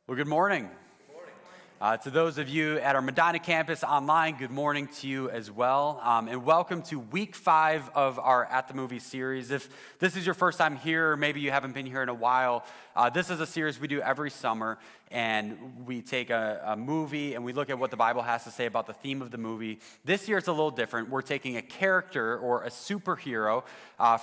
Well, good morning. To those of you at our Medina campus online, good morning to you as well. And welcome to week 5 of our At the Movie series. If this is your first time here, or maybe you haven't been here in a while, this is a series we do every summer. And we take a movie and we look at what the Bible has to say about the theme of the movie. This year it's a little different. We're taking a character or a superhero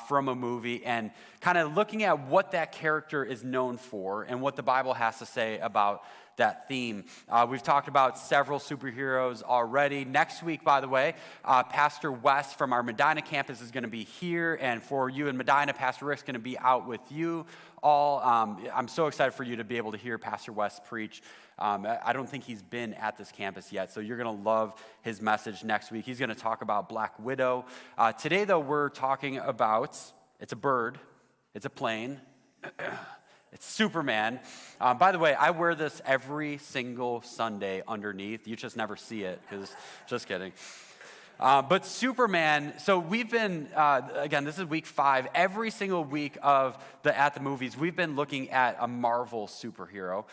from a movie and kind of looking at what that character is known for and what the Bible has to say about that theme. We've talked about several superheroes already. Next week, by the way, Pastor Wes from our Medina campus is going to be here, and for you in Medina, Pastor Rick's going to be out with you all. I'm so excited for you to be able to hear Pastor Wes preach. I don't think he's been at this campus yet, so you're going to love his message next week. He's going to talk about Black Widow. Today, though, we're talking about, it's a bird, it's a plane, it's Superman. By the way, I wear this every single Sunday underneath. You just never see it, because just kidding. But Superman, so we've been, again, this is week 5. Every single week of the At the Movies, we've been looking at a Marvel superhero.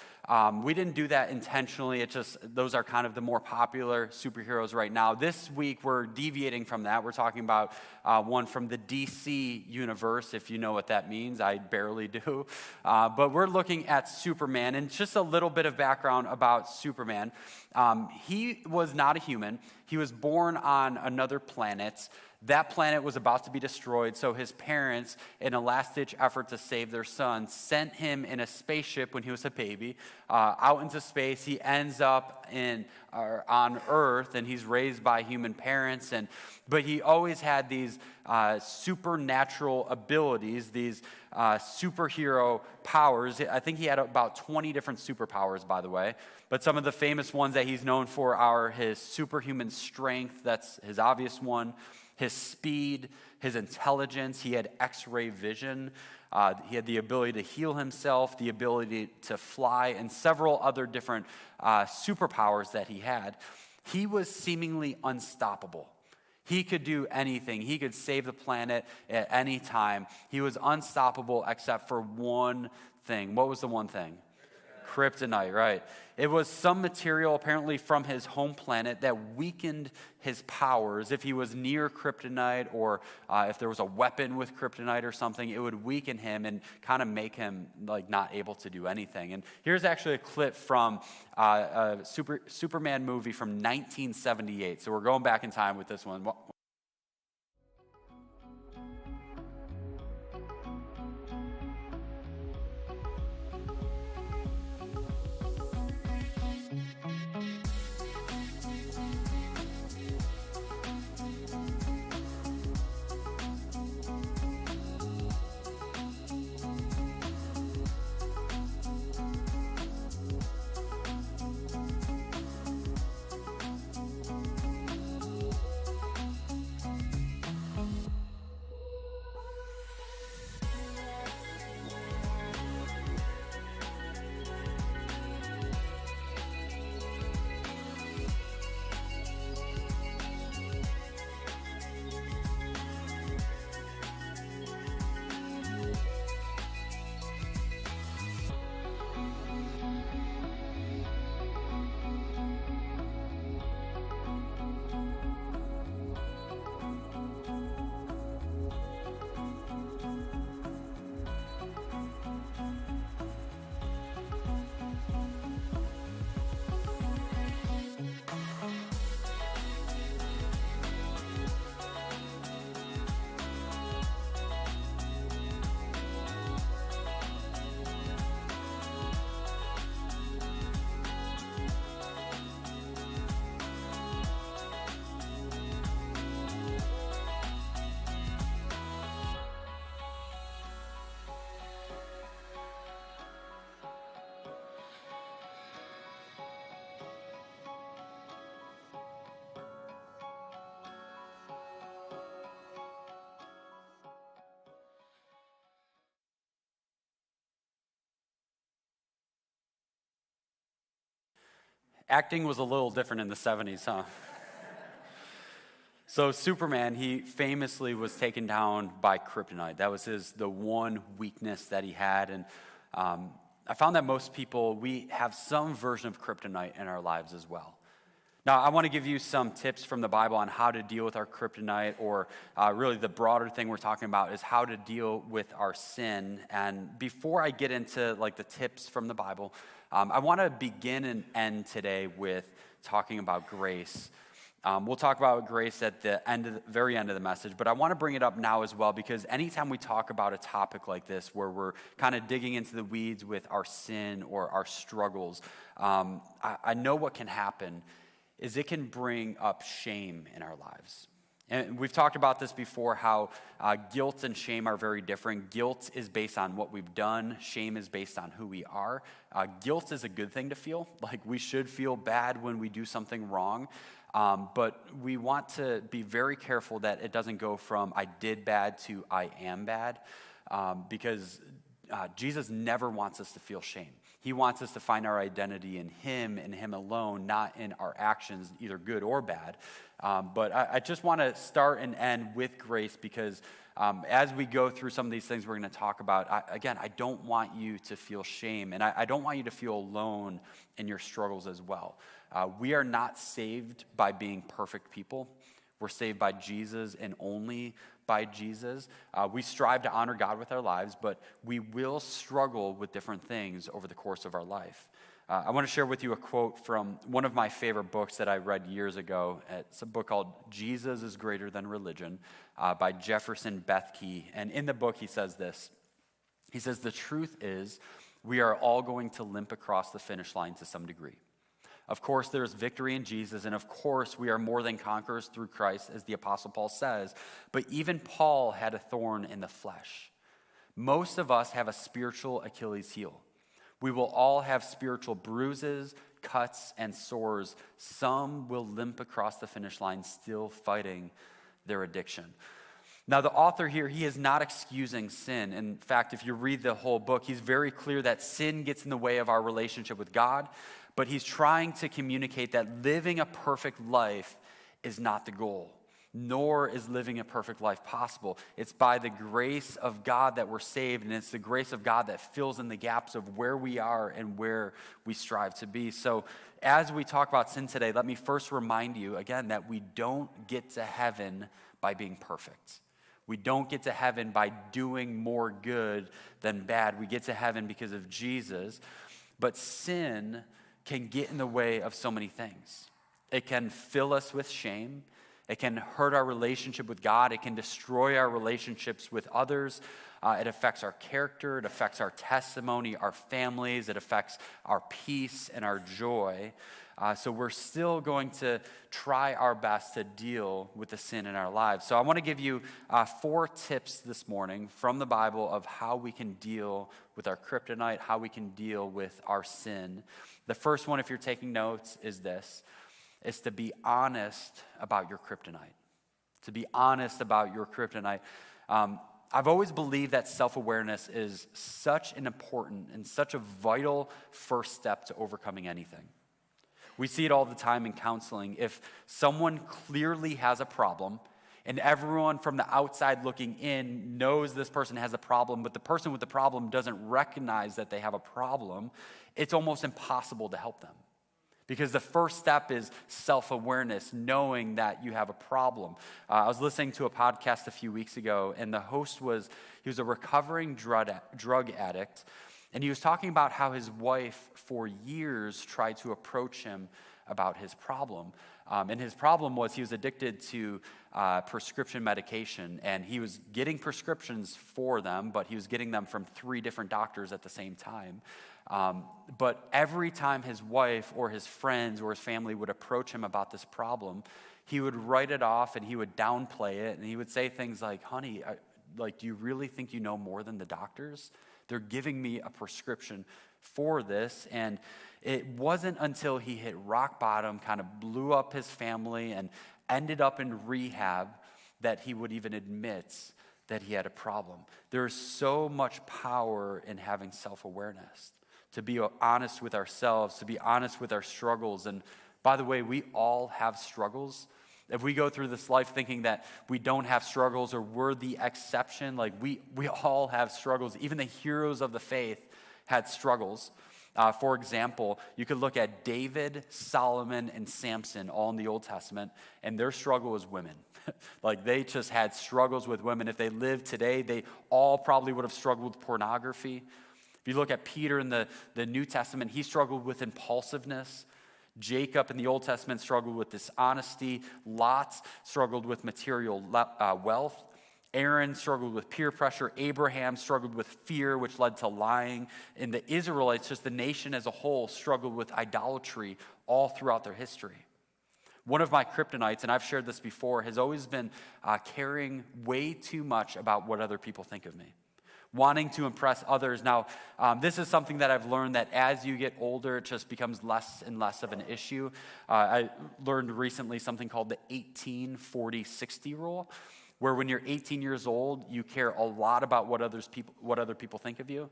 We didn't do that intentionally. It just, those are kind of the more popular superheroes right now. This week, we're deviating from that. We're talking about one from the DC universe, if you know what that means. I barely do. But we're looking at Superman, and just a little bit of background about Superman. He was not a human. He was born on another planet. That planet was about to be destroyed, so his parents, in a last-ditch effort to save their son, sent him in a spaceship when he was a baby out into space. He ends up on Earth, and he's raised by human parents, but he always had these supernatural abilities, these superhero powers. I think he had about 20 different superpowers, by the way. But some of the famous ones that he's known for are his superhuman strength, that's his obvious one, his speed, his intelligence. He had X-ray vision. He had the ability to heal himself, the ability to fly, and several other different superpowers that he had. He was seemingly unstoppable. He could do anything. He could save the planet at any time. He was unstoppable except for one thing. What was the one thing? Kryptonite, right. It was some material apparently from his home planet that weakened his powers. If he was near kryptonite, or if there was a weapon with kryptonite or something, it would weaken him and kind of make him like not able to do anything. And here's actually a clip from a Superman movie from 1978. So we're going back in time with this one. Acting was a little different in the 70s, huh? So Superman, he famously was taken down by kryptonite. That was the one weakness that he had. And I found that most people, we have some version of kryptonite in our lives as well. Now, I want to give you some tips from the Bible on how to deal with our kryptonite, or really the broader thing we're talking about is how to deal with our sin. And before I get into like the tips from the Bible, I want to begin and end today with talking about grace. We'll talk about grace at the very end of the message, but I want to bring it up now as well, because anytime we talk about a topic like this where we're kind of digging into the weeds with our sin or our struggles, I know what can happen is it can bring up shame in our lives. And we've talked about this before, how guilt and shame are very different. Guilt is based on what we've done. Shame is based on who we are. Guilt is a good thing to feel. Like, we should feel bad when we do something wrong. But we want to be very careful that it doesn't go from I did bad to I am bad, because Jesus never wants us to feel shame. He wants us to find our identity in Him and Him alone, not in our actions, either good or bad. But I just want to start and end with grace, because as we go through some of these things we're going to talk about, I don't want you to feel shame, and I don't want you to feel alone in your struggles as well. We are not saved by being perfect people. We're saved by Jesus and only by Jesus. We strive to honor God with our lives, but we will struggle with different things over the course of our life. I want to share with you a quote from one of my favorite books that I read years ago. It's a book called Jesus is Greater Than Religion by Jefferson Bethke. And in the book, he says this. He says, "The truth is, we are all going to limp across the finish line to some degree. Of course, there is victory in Jesus, and of course, we are more than conquerors through Christ, as the Apostle Paul says. But even Paul had a thorn in the flesh. Most of us have a spiritual Achilles heel. We will all have spiritual bruises, cuts, and sores. Some will limp across the finish line still fighting their addiction." Now, the author here, he is not excusing sin. In fact, if you read the whole book, he's very clear that sin gets in the way of our relationship with God, but he's trying to communicate that living a perfect life is not the goal, nor is living a perfect life possible. It's by the grace of God that we're saved, and it's the grace of God that fills in the gaps of where we are and where we strive to be. So as we talk about sin today, let me first remind you again that we don't get to heaven by being perfect. We don't get to heaven by doing more good than bad. We get to heaven because of Jesus. But sin can get in the way of so many things. It can fill us with shame. It can hurt our relationship with God. It can destroy our relationships with others. It affects our character. It affects our testimony, our families. It affects our peace and our joy. So we're still going to try our best to deal with the sin in our lives. So I want to give you 4 tips this morning from the Bible of how we can deal with our kryptonite, how we can deal with our sin. The first one, if you're taking notes, is this. It's to be honest about your kryptonite. To be honest about your kryptonite. I've always believed that self-awareness is such an important and such a vital first step to overcoming anything. We see it all the time in counseling. If someone clearly has a problem, and everyone from the outside looking in knows this person has a problem, but the person with the problem doesn't recognize that they have a problem, it's almost impossible to help them. Because the first step is self-awareness, knowing that you have a problem. I was listening to a podcast a few weeks ago, and the host was a recovering drug addict, and he was talking about how his wife for years tried to approach him about his problem. And his problem was he was addicted to prescription medication, and he was getting prescriptions for them, but he was getting them from 3 different doctors at the same time. But every time his wife or his friends or his family would approach him about this problem, he would write it off and he would downplay it, and he would say things like, "Honey, do you really think you know more than the doctors? They're giving me a prescription for this." And it wasn't until he hit rock bottom, kind of blew up his family, and ended up in rehab that he would even admit that he had a problem. There's so much power in having self-awareness, to be honest with ourselves, to be honest with our struggles. And by the way, we all have struggles. If we go through this life thinking that we don't have struggles or we're the exception, like we all have struggles. Even the heroes of the faith had struggles. For example, you could look at David, Solomon, and Samson, all in the Old Testament, and their struggle was women. Like, they just had struggles with women. If they lived today, they all probably would have struggled with pornography. If you look at Peter in the New Testament, he struggled with impulsiveness. Jacob in the Old Testament struggled with dishonesty. Lot struggled with material wealth. Aaron struggled with peer pressure. Abraham struggled with fear, which led to lying. And the Israelites, just the nation as a whole, struggled with idolatry all throughout their history. One of my kryptonites, and I've shared this before, has always been caring way too much about what other people think of me, wanting to impress others. Now, this is something that I've learned that as you get older, it just becomes less and less of an issue. I learned recently something called the 18-40-60 rule, where when you're 18 years old, you care a lot about what other people think of you.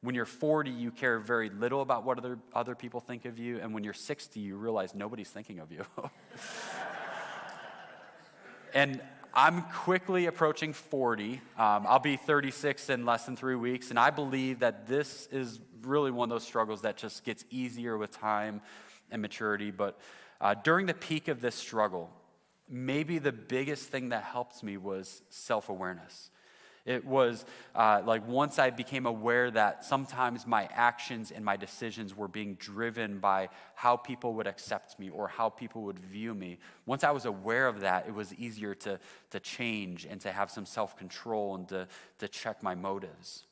When you're 40, you care very little about what other people think of you. And when you're 60, you realize nobody's thinking of you. And I'm quickly approaching 40. I'll be 36 in less than 3 weeks. And I believe that this is really one of those struggles that just gets easier with time and maturity. But during the peak of this struggle, maybe the biggest thing that helped me was self-awareness. It was like once I became aware that sometimes my actions and my decisions were being driven by how people would accept me or how people would view me. Once I was aware of that, it was easier to change and to have some self-control and to check my motives.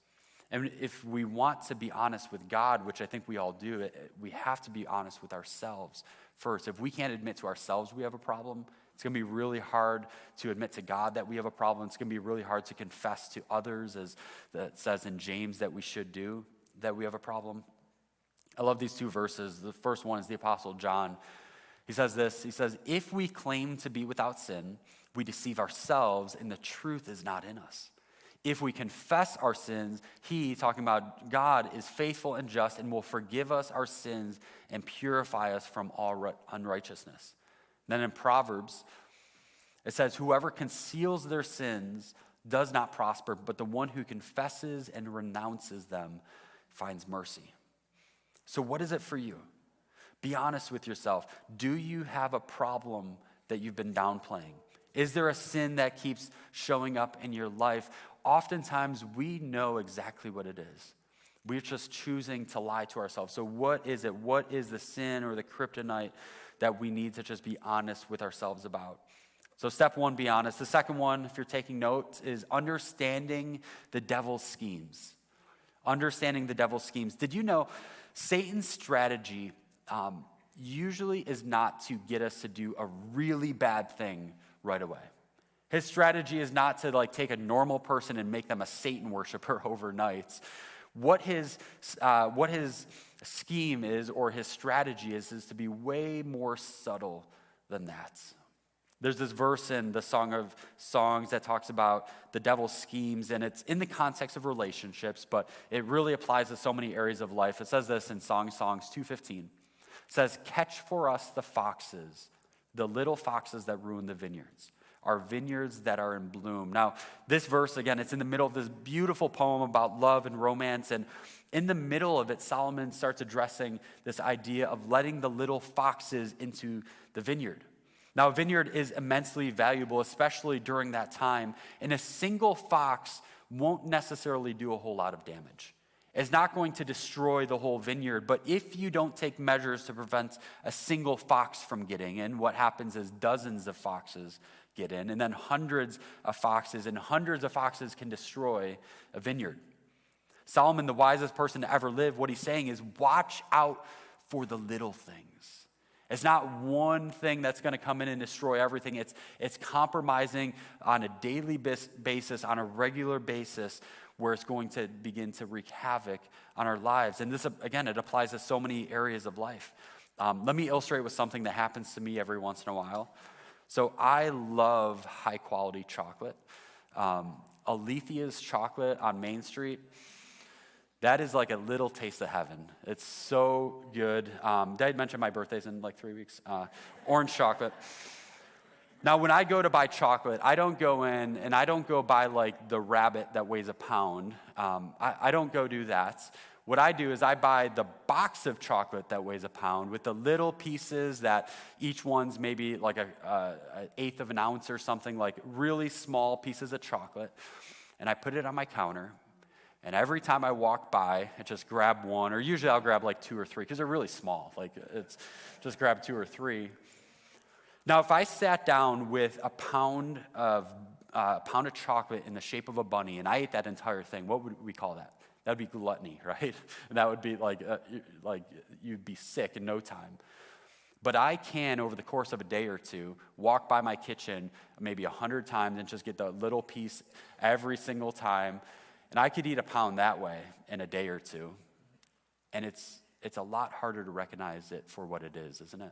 And if we want to be honest with God, which I think we all do, we have to be honest with ourselves first. If we can't admit to ourselves we have a problem, it's going to be really hard to admit to God that we have a problem. It's going to be really hard to confess to others, as it says in James that we should do, that we have a problem. I love these two verses. The first one is the Apostle John. He says this, he says, if we claim to be without sin, we deceive ourselves and the truth is not in us. If we confess our sins, he, talking about God, is faithful and just and will forgive us our sins and purify us from all unrighteousness. Then in Proverbs, it says, whoever conceals their sins does not prosper, but the one who confesses and renounces them finds mercy. So what is it for you? Be honest with yourself. Do you have a problem that you've been downplaying? Is there a sin that keeps showing up in your life? Oftentimes, we know exactly what it is. We're just choosing to lie to ourselves. So what is it? What is the sin or the kryptonite that we need to just be honest with ourselves about? So step one, be honest. The second one, if you're taking notes, is understanding the devil's schemes. Understanding the devil's schemes. Did you know Satan's strategy usually is not to get us to do a really bad thing right away. His strategy is not to take a normal person and make them a Satan worshiper overnight. What his scheme is, or his strategy is to be way more subtle than that. There's this verse in the Song of Songs that talks about the devil's schemes, and it's in the context of relationships, but it really applies to so many areas of life. It says this in Songs 2:15. It says, catch for us the foxes, the little foxes that ruin the vineyards, our vineyards that are in bloom. Now, this verse, again, it's in the middle of this beautiful poem about love and romance, and in the middle of it, Solomon starts addressing this idea of letting the little foxes into the vineyard. Now, a vineyard is immensely valuable, especially during that time, and a single fox won't necessarily do a whole lot of damage. It's not going to destroy the whole vineyard, but if you don't take measures to prevent a single fox from getting in, what happens is dozens of foxes get in, and then hundreds of foxes can destroy a vineyard. Solomon, the wisest person to ever live, what he's saying is watch out for the little things. It's not one thing that's going to come in and destroy everything. It's compromising on a daily basis, on a regular basis, where it's going to begin to wreak havoc on our lives. And this, again, it applies to so many areas of life. Let me illustrate with something that happens to me every once in a while. So I love high-quality chocolate. Alethea's chocolate on Main Street, that is like a little taste of heaven. It's so good. Did I mention my birthday's in 3 weeks? Orange chocolate. Now, when I go to buy chocolate, I don't go in and I don't go buy the rabbit that weighs a pound. I don't go do that. What I do is I buy the box of chocolate that weighs a pound with the little pieces that each one's maybe like an eighth of an ounce or something, like really small pieces of chocolate. And I put it on my counter. And every time I walk by, I just grab one, or usually I'll grab like 2 or 3 because they're really small. Like it's just grab 2 or 3. Now, if I sat down with a pound of chocolate in the shape of a bunny and I ate that entire thing, what would we call that? That would be gluttony, right? And that would be like you'd be sick in no time. But I can, over the course of a day or two, walk by my kitchen maybe 100 times and just get the little piece every single time. And I could eat a pound that way in a day or two. And it's a lot harder to recognize it for what it is, isn't it?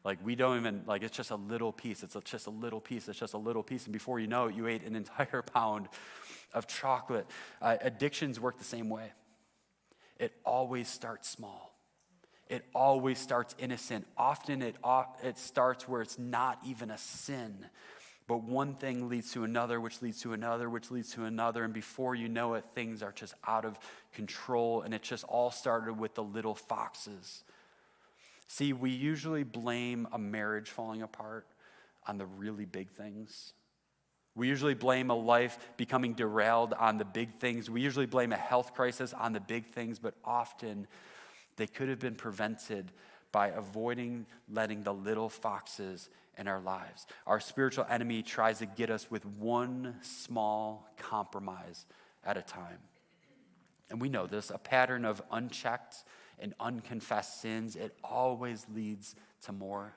Like we don't even, like it's just a little piece. It's just a little piece. It's just a little piece. And before you know it, you ate an entire pound of chocolate. Addictions work the same way. It always starts small. It always starts innocent. Often it starts where it's not even a sin. But one thing leads to another, which leads to another, which leads to another. And before you know it, things are just out of control. And it just all started with the little foxes. See, we usually blame a marriage falling apart on the really big things. We usually blame a life becoming derailed on the big things. We usually blame a health crisis on the big things, but often they could have been prevented by avoiding letting the little foxes in our lives. Our spiritual enemy tries to get us with one small compromise at a time. And we know this, a pattern of unchecked and unconfessed sins, it always leads to more.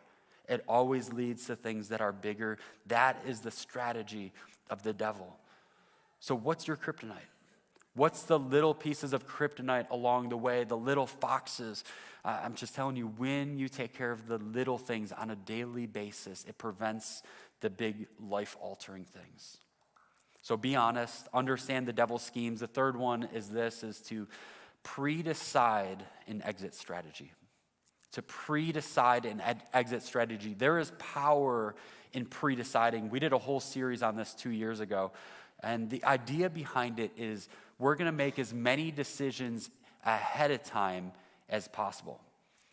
It always leads to things that are bigger. That is the strategy of the devil. So what's your kryptonite? What's the little pieces of kryptonite along the way, the little foxes? I'm just telling you, when you take care of the little things on a daily basis, it prevents the big life-altering things. So be honest, understand the devil's schemes. The third one is to pre-decide an exit strategy. To pre-decide an exit strategy. There is power in pre-deciding. We did a whole series on this 2 years ago. And the idea behind it is we're going to make as many decisions ahead of time as possible.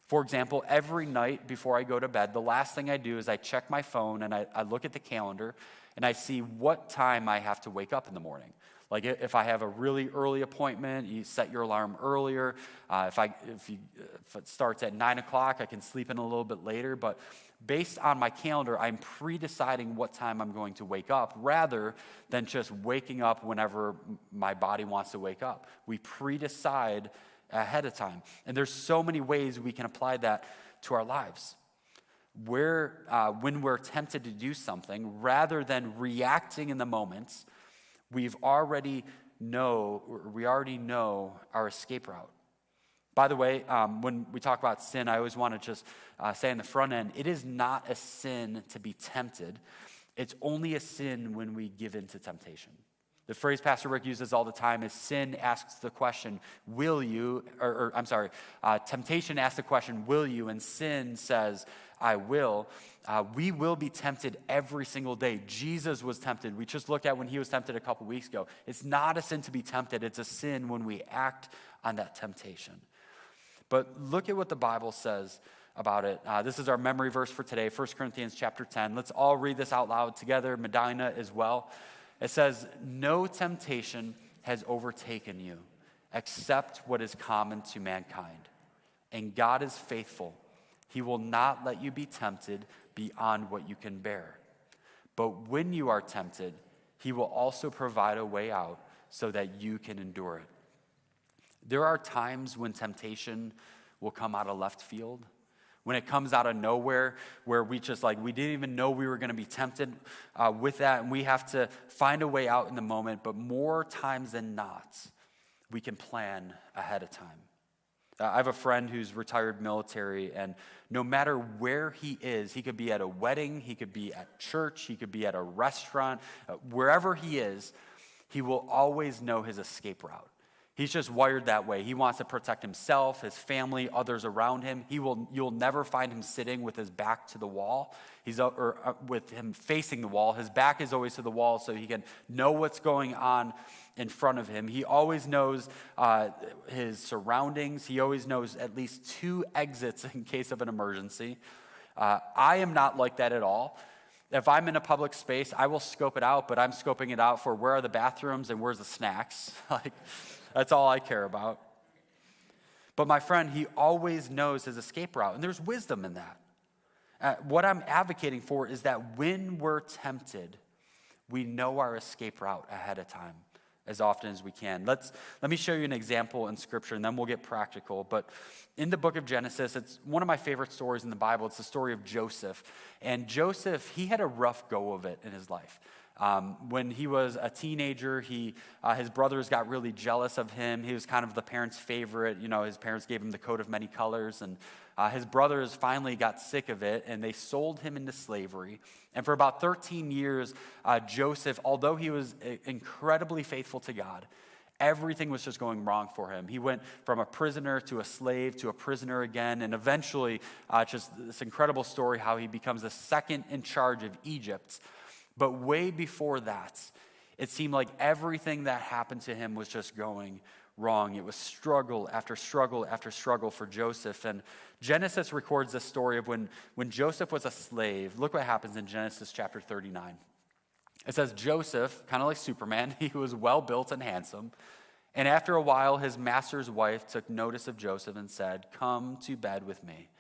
For example, every night before I go to bed, the last thing I do is I check my phone and I look at the calendar and I see what time I have to wake up in the morning. Like if I have a really early appointment, you set your alarm earlier. If it starts at 9 o'clock, I can sleep in a little bit later. But based on my calendar, I'm pre-deciding what time I'm going to wake up rather than just waking up whenever my body wants to wake up. We pre-decide ahead of time. And there's so many ways we can apply that to our lives. When we're tempted to do something, rather than reacting in the moment, we already know our escape route. By the way, when we talk about sin, I always want to just say in the front end, it is not a sin to be tempted. It's only a sin when we give in to temptation. The phrase Pastor Rick uses all the time is sin asks the question, will you, temptation asks the question, will you? And sin says, I will. We will be tempted every single day. Jesus was tempted. We just looked at when he was tempted a couple weeks ago. It's not a sin to be tempted. It's a sin when we act on that temptation. But look at what the Bible says about it. This is our memory verse for today, 1 Corinthians chapter 10. Let's all read this out loud together, Medina as well. It says, no temptation has overtaken you except what is common to mankind. And God is faithful. He will not let you be tempted beyond what you can bear. But when you are tempted, he will also provide a way out so that you can endure it. There are times when temptation will come out of left field, when it comes out of nowhere, where we didn't even know we were going to be tempted with that, and we have to find a way out in the moment. But more times than not, we can plan ahead of time. I have a friend who's retired military, and no matter where he is, he could be at a wedding, he could be at church, he could be at a restaurant, wherever he is, he will always know his escape route. He's just wired that way. He wants to protect himself, his family, others around him. You'll never find him sitting with his back to the wall. With him facing the wall. His back is always to the wall so he can know what's going on in front of him. He always knows his surroundings. He always knows at least 2 exits in case of an emergency. I am not like that at all. If I'm in a public space, I will scope it out, but I'm scoping it out for where are the bathrooms and where's the snacks. That's all I care about. But my friend, he always knows his escape route, and there's wisdom in that. What I'm advocating for is that when we're tempted, we know our escape route ahead of time as often as we can. Let me show you an example in Scripture, and then we'll get practical. But in the book of Genesis, it's one of my favorite stories in the Bible. It's the story of Joseph. And Joseph, he had a rough go of it in his life. When he was a teenager, his brothers got really jealous of him. He was kind of the parents' favorite. His parents gave him the coat of many colors, and his brothers finally got sick of it, and they sold him into slavery. And for about 13 years, Joseph, although he was incredibly faithful to God, everything was just going wrong for him. He went from a prisoner to a slave to a prisoner again, and eventually, just this incredible story how he becomes the second in charge of Egypt. But way before that, it seemed like everything that happened to him was just going wrong. It was struggle after struggle after struggle for Joseph. And Genesis records this story of when Joseph was a slave. Look what happens in Genesis chapter 39. It says, Joseph, kind of like Superman, he was well built and handsome. And after a while, his master's wife took notice of Joseph and said, "Come to bed with me."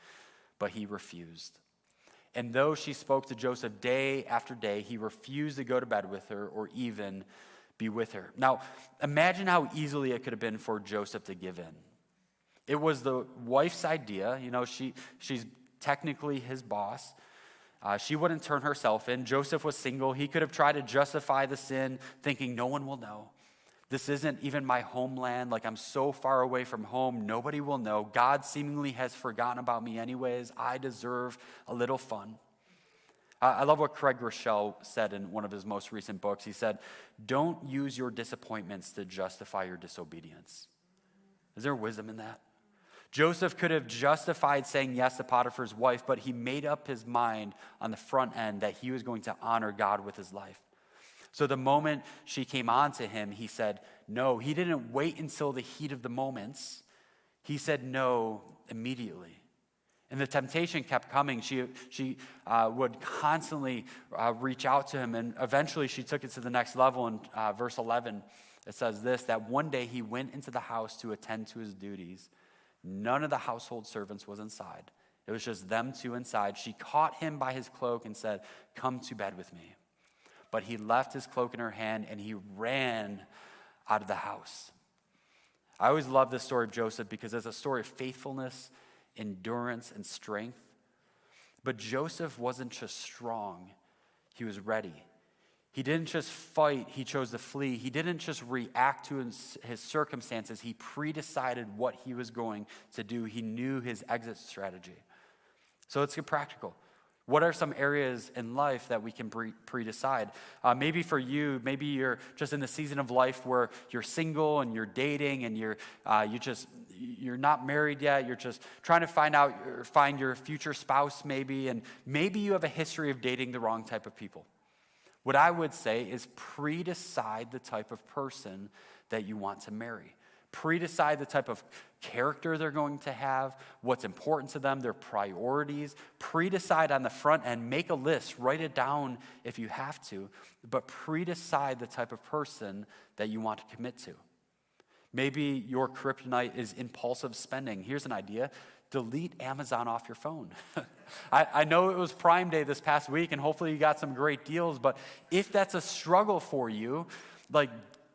But he refused. And though she spoke to Joseph day after day, he refused to go to bed with her or even be with her. Now, imagine how easily it could have been for Joseph to give in. It was the wife's idea. She's technically his boss. She wouldn't turn herself in. Joseph was single. He could have tried to justify the sin, thinking no one will know. This isn't even my homeland. I'm so far away from home, nobody will know. God seemingly has forgotten about me anyways. I deserve a little fun. I love what Craig Rochelle said in one of his most recent books. He said, "Don't use your disappointments to justify your disobedience." Is there wisdom in that? Joseph could have justified saying yes to Potiphar's wife, but he made up his mind on the front end that he was going to honor God with his life. So the moment she came on to him, he said no. He didn't wait until the heat of the moments. He said no immediately. And the temptation kept coming. She would constantly reach out to him, and eventually she took it to the next level. In verse 11, it says this, that one day he went into the house to attend to his duties. None of the household servants was inside. It was just them two inside. She caught him by his cloak and said, "Come to bed with me." But he left his cloak in her hand and he ran out of the house. I always love this story of Joseph because it's a story of faithfulness, endurance, and strength. But Joseph wasn't just strong, he was ready. He didn't just fight, he chose to flee. He didn't just react to his circumstances, he pre-decided what he was going to do. He knew his exit strategy. So let's get practical. What are some areas in life that we can pre-decide? Maybe for you, maybe you're just in the season of life where you're single and you're dating and you're not married yet. You're just trying to find your future spouse maybe, and maybe you have a history of dating the wrong type of people. What I would say is pre-decide the type of person that you want to marry. Pre-decide the type of character they're going to have, what's important to them, their priorities. Pre-decide on the front end, make a list, write it down if you have to, but pre-decide the type of person that you want to commit to. Maybe your kryptonite is impulsive spending. Here's an idea. Delete Amazon off your phone. I know it was Prime Day this past week, and hopefully you got some great deals, but if that's a struggle for you,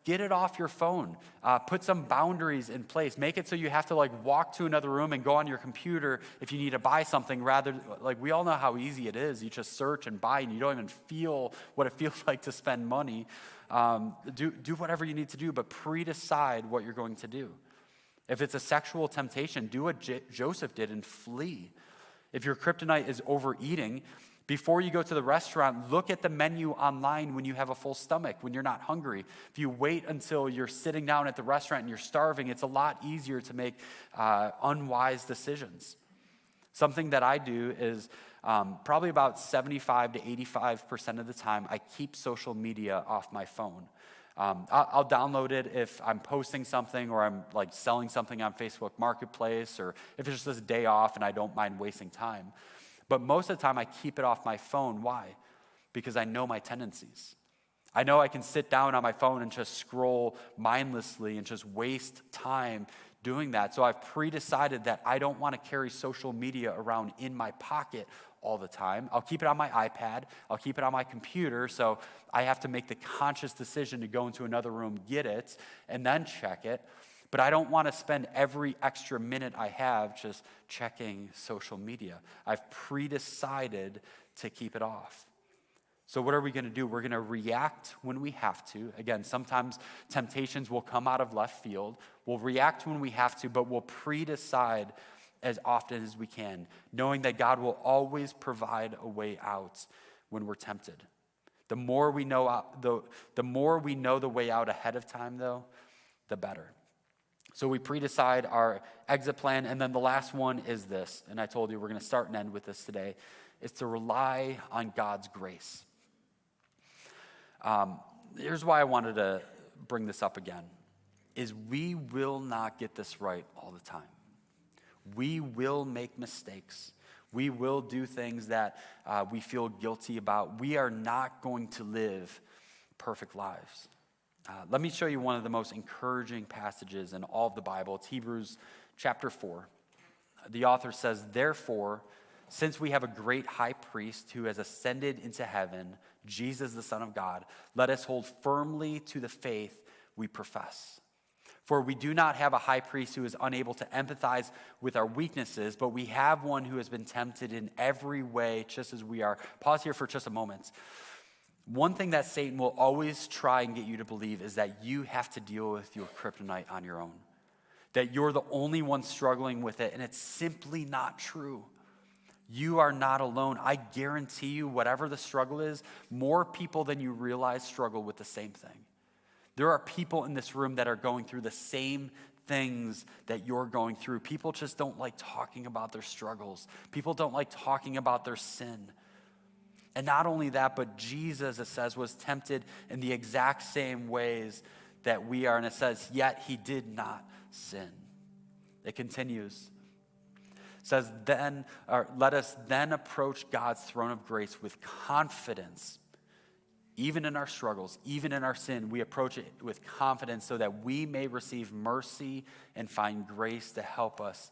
get it off your phone. Put some boundaries in place. Make it so you have to walk to another room and go on your computer if you need to buy something rather, we all know how easy it is. You just search and buy and you don't even feel what it feels like to spend money. Do whatever you need to do, but pre-decide what you're going to do. If it's a sexual temptation, do what Joseph did and flee. If your kryptonite is overeating, Before you go to the restaurant, look at the menu online when you have a full stomach, when you're not hungry. If you wait until you're sitting down at the restaurant and you're starving, it's a lot easier to make unwise decisions. Something that I do is probably about 75 to 85% of the time, I keep social media off my phone. I'll download it if I'm posting something or I'm like selling something on Facebook Marketplace, or if it's just a day off and I don't mind wasting time. But most of the time I keep it off my phone. Why? Because I know my tendencies. I know I can sit down on my phone and just scroll mindlessly and just waste time doing that. So I've pre-decided that I don't want to carry social media around in my pocket all the time. I'll keep it on my iPad. I'll keep it on my computer. So I have to make the conscious decision to go into another room, get it, and then check it. But I don't want to spend every extra minute I have just checking social media. I've pre-decided to keep it off. So what are we going to do? We're going to react when we have to. Again, sometimes temptations will come out of left field. We'll react when we have to, but we'll pre-decide as often as we can, knowing that God will always provide a way out when we're tempted. The more we know the way out ahead of time, though, the better. So we pre-decide our exit plan, and then the last one is this, and I told you we're going to start and end with this today, is to rely on God's grace. Here's why I wanted to bring this up again, is we will not get this right all the time. We will make mistakes. We will do things that we feel guilty about. We are not going to live perfect lives. Let me show you one of the most encouraging passages in all of the Bible. It's Hebrews chapter 4. The author says, "Therefore, since we have a great high priest who has ascended into heaven, Jesus the Son of God, let us hold firmly to the faith we profess. For we do not have a high priest who is unable to empathize with our weaknesses, but we have one who has been tempted in every way, just as we are." Pause here for just a moment. One thing that Satan will always try and get you to believe is that you have to deal with your kryptonite on your own, that you're the only one struggling with it, and it's simply not true. You are not alone. I guarantee you, whatever the struggle is, more people than you realize struggle with the same thing. There are people in this room that are going through the same things that you're going through. People just don't like talking about their struggles. People don't like talking about their sin. And not only that, but Jesus, it says, was tempted in the exact same ways that we are. And it says, yet he did not sin. It continues. It says, let us then approach God's throne of grace with confidence. Even in our struggles, even in our sin, we approach it with confidence so that we may receive mercy and find grace to help us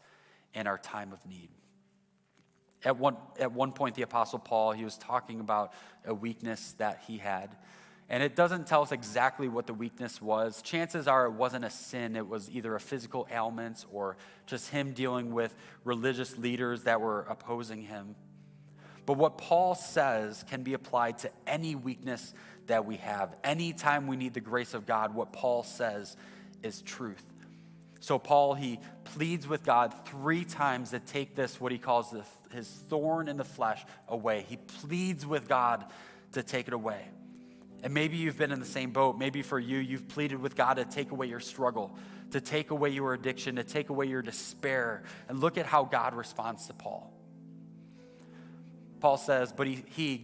in our time of need. At one point, the Apostle Paul, he was talking about a weakness that he had. And it doesn't tell us exactly what the weakness was. Chances are it wasn't a sin. It was either a physical ailment or just him dealing with religious leaders that were opposing him. But what Paul says can be applied to any weakness that we have. Anytime we need the grace of God, what Paul says is truth. So Paul, he pleads with God 3 times to take this, what he calls his thorn in the flesh, away. He pleads with God to take it away. And maybe you've been in the same boat. Maybe for you, you've pleaded with God to take away your struggle, to take away your addiction, to take away your despair. And look at how God responds to Paul. Paul says, but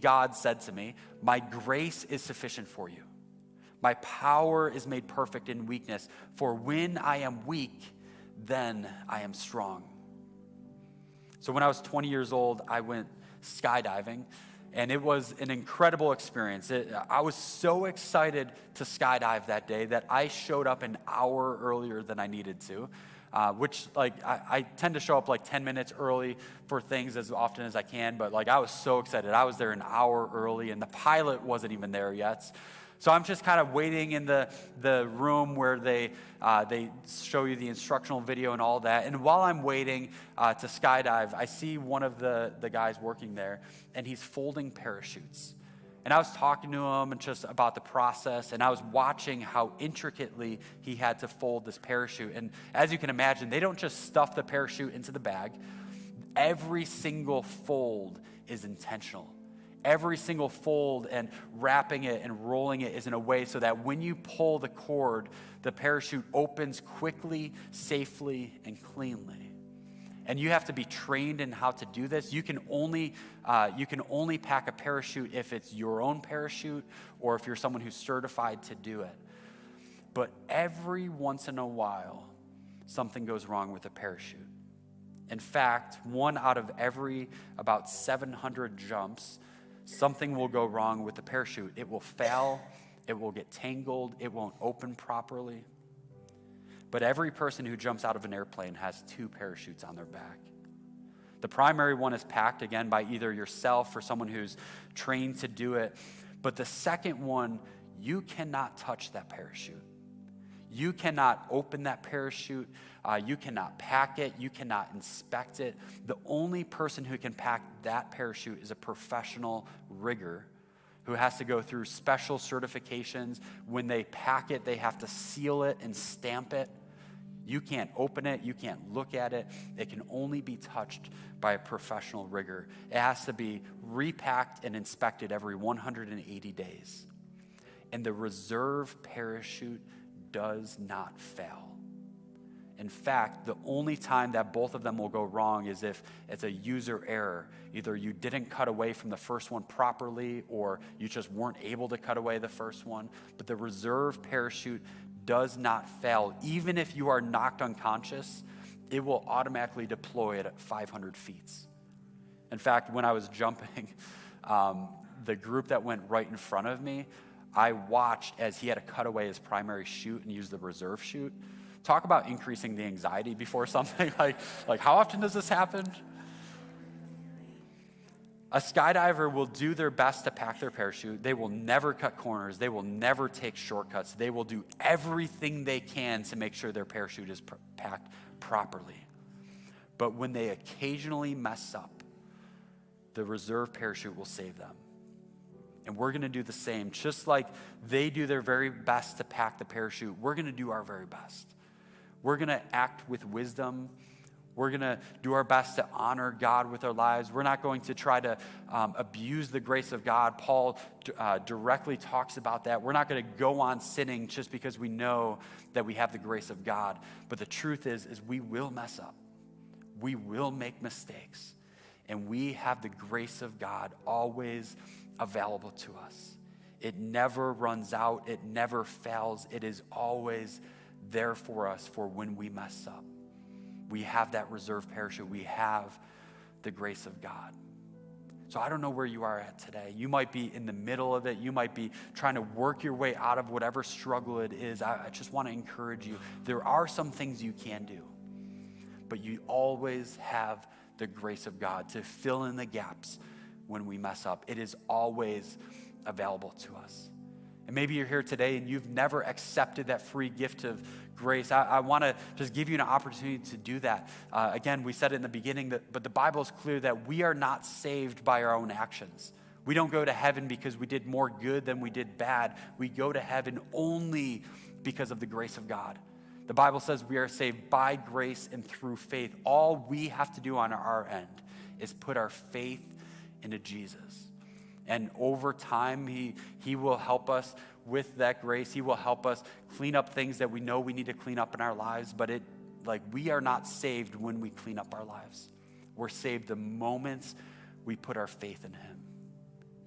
God said to me, my grace is sufficient for you. My power is made perfect in weakness. For when I am weak, then I am strong. So when I was 20 years old, I went skydiving, and it was an incredible experience. I was so excited to skydive that day that I showed up an hour earlier than I needed to. Which I tend to show up like 10 minutes early for things as often as I can, but I was so excited. I was there an hour early, and the pilot wasn't even there yet. So I'm just kind of waiting in the room where they show you the instructional video and all that. And while I'm waiting to skydive, I see one of the guys working there, and he's folding parachutes. And I was talking to him and just about the process, and I was watching how intricately he had to fold this parachute. And as you can imagine, they don't just stuff the parachute into the bag. Every single fold is intentional. Every single fold and wrapping it and rolling it is in a way so that when you pull the cord, the parachute opens quickly, safely, and cleanly. And you have to be trained in how to do this. You can only pack a parachute if it's your own parachute or if you're someone who's certified to do it. But every once in a while, something goes wrong with a parachute. In fact, 1 out of every about 700 jumps, something will go wrong with the parachute. It will fail, it will get tangled, it won't open properly. But every person who jumps out of an airplane has 2 parachutes on their back. The primary one is packed, again, by either yourself or someone who's trained to do it. But the second one, you cannot touch that parachute. You cannot open that parachute. You cannot pack it. You cannot inspect it. The only person who can pack that parachute is a professional rigger who has to go through special certifications. When they pack it, they have to seal it and stamp it. You can't open it. You can't look at it. It can only be touched by a professional rigger. It has to be repacked and inspected every 180 days. And the reserve parachute does not fail. In fact, the only time that both of them will go wrong is if it's a user error. Either you didn't cut away from the first one properly or you just weren't able to cut away the first one. But the reserve parachute does not fail. Even if you are knocked unconscious, it will automatically deploy at 500 feet. In fact, when I was jumping, the group that went right in front of me, I watched as he had to cut away his primary chute and use the reserve chute. Talk about increasing the anxiety before something. Like how often does this happen? A skydiver will do their best to pack their parachute. They will never cut corners. They will never take shortcuts. They will do everything they can to make sure their parachute is packed properly. But when they occasionally mess up, the reserve parachute will save them. And we're going to do the same. Just like they do their very best to pack the parachute, we're going to do our very best. We're going to act with wisdom. We're going to do our best to honor God with our lives. We're not going to try to abuse the grace of God. Paul directly talks about that. We're not going to go on sinning just because we know that we have the grace of God. But the truth is we will mess up. We will make mistakes. And we have the grace of God always available to us. It never runs out. It never fails. It is always there for us for when we mess up. We have that reserve parachute. We have the grace of God. So I don't know where you are at today. You might be in the middle of it. You might be trying to work your way out of whatever struggle it is. I just want to encourage you. There are some things you can do, but you always have the grace of God to fill in the gaps when we mess up. It is always available to us. And maybe you're here today and you've never accepted that free gift of grace. I want to just give you an opportunity to do that. Again, we said it in the beginning, but the Bible is clear that we are not saved by our own actions. We don't go to heaven because we did more good than we did bad. We go to heaven only because of the grace of God. The Bible says we are saved by grace and through faith. All we have to do on our end is put our faith into Jesus. And over time, he will help us with that grace. He will help us clean up things that we know we need to clean up in our lives. But we are not saved when we clean up our lives. We're saved the moments we put our faith in him.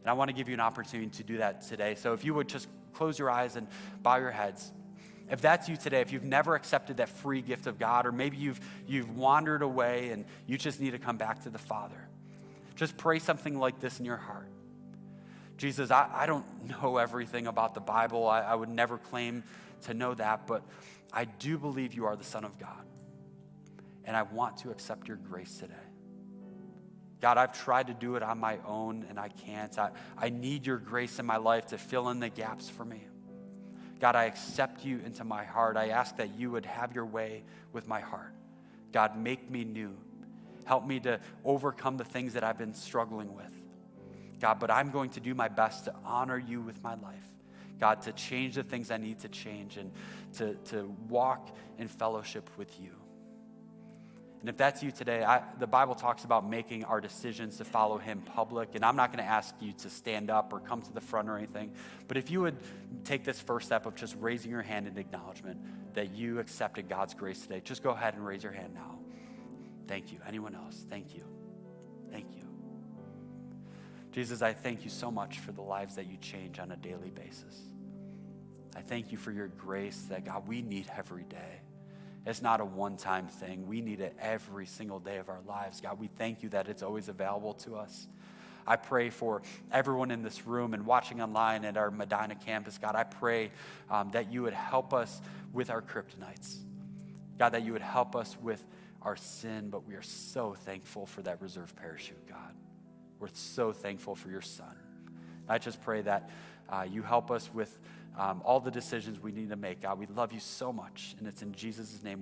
And I want to give you an opportunity to do that today. So if you would just close your eyes and bow your heads. If that's you today, if you've never accepted that free gift of God, or maybe you've wandered away and you just need to come back to the Father, just pray something like this in your heart. Jesus, I don't know everything about the Bible. I would never claim to know that, but I do believe you are the Son of God. And I want to accept your grace today. God, I've tried to do it on my own and I can't. I need your grace in my life to fill in the gaps for me. God, I accept you into my heart. I ask that you would have your way with my heart. God, make me new. Help me to overcome the things that I've been struggling with. God, but I'm going to do my best to honor you with my life. God, to change the things I need to change and to walk in fellowship with you. And if that's you today, the Bible talks about making our decisions to follow him public. And I'm not going to ask you to stand up or come to the front or anything. But if you would take this first step of just raising your hand in acknowledgement that you accepted God's grace today, just go ahead and raise your hand now. Thank you. Anyone else? Thank you. Thank you. Jesus, I thank you so much for the lives that you change on a daily basis. I thank you for your grace that, God, we need every day. It's not a one-time thing. We need it every single day of our lives. God, we thank you that it's always available to us. I pray for everyone in this room and watching online at our Medina campus. God, I pray that you would help us with our kryptonites. God, that you would help us with our sin, but we are so thankful for that reserve parachute, God. We're so thankful for your son. I just pray that you help us with all the decisions we need to make. God, we love you so much, and it's in Jesus' name.